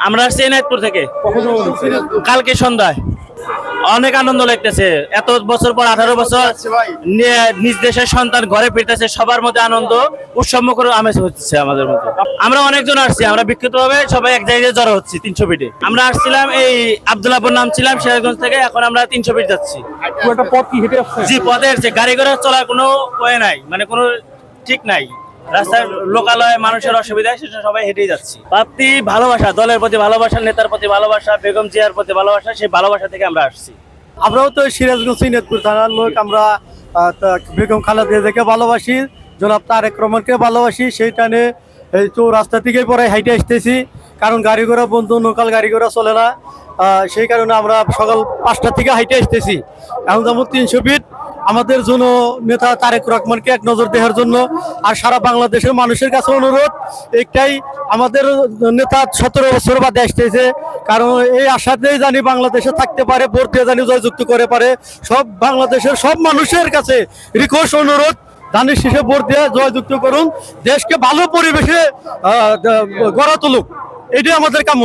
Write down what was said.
আমরা আসছি এনায়তপুর থেকে কালকে সন্ধ্যায়। অনেক আনন্দ লাগতেছে, এত বছর পর 18 বছর নিজ দেশের সন্তান ঘরে ফিরতেছে, সবার মধ্যে আনন্দ উৎসব মুখর আমেজ হচ্ছে আমাদের মধ্যে। আমরা অনেকজন আসছি, আমরা বিক্ষিপ্ত ভাবে সবাই এক জায়গায় জড়ো হচ্ছি 300 ফিটে। আমরা আসছিলাম এই আব্দুল্লাহপুর নাম ছিলাম সিরাজগঞ্জ থেকে, এখন আমরা 300 ফিট যাচ্ছি। জি, পথে আসছে, গাড়ি ঘোড়া চলার কোনো ওয়ে নাই, মানে কোনো ঠিক নাই, রাস্তার লোকালয় মানুষের অসুবিধা, সেটা সবাই হেঁটেই যাচ্ছি। প্রাপ্তি ভালোবাসা, দলের প্রতি ভালোবাসা, নেতার প্রতি ভালোবাসা, বেগম জিয়ার প্রতি ভালোবাসা, সেই ভালোবাসা থেকে আমরা আসছি। আমরাও তো সিরাজগঞ্জ সিনেতপুর থানার লোক, আমরা বেগম খালেদা জিয়াকে ভালোবাসি, জনাব তারেক রহমানকে ভালোবাসি। সেই টানে এই তো রাস্তা থেকেই পরে হাইটে আসতেছি, কারণ গাড়ি ঘোড়া বন্ধ, লোকাল গাড়ি ঘোড়া চলে না, সেই কারণে আমরা সকাল 5টা থেকে হাইটে আসতেছি। এখন যেমন 300 ফিট আমাদের জন্য নেতা তারেক রহমানকে এক নজর দেওয়ার জন্য। আর সারা বাংলাদেশের মানুষের কাছে অনুরোধ একটাই, আমাদের নেতা 17 বছর বাদে আসতেছে, কারণ এই আশাতেই জানি বাংলাদেশে থাকতে পারে, ভোট দিয়ে জানি জয়যুক্ত করে পারে। সব বাংলাদেশের সব মানুষের কাছে রিকোয়েস্ট, অনুরোধ, ধানের শীষে ভোট দিয়ে জয়যুক্ত করুন, দেশকে ভালো পরিবেশে গড়া তুলুক, এটাই আমাদের কাম্য।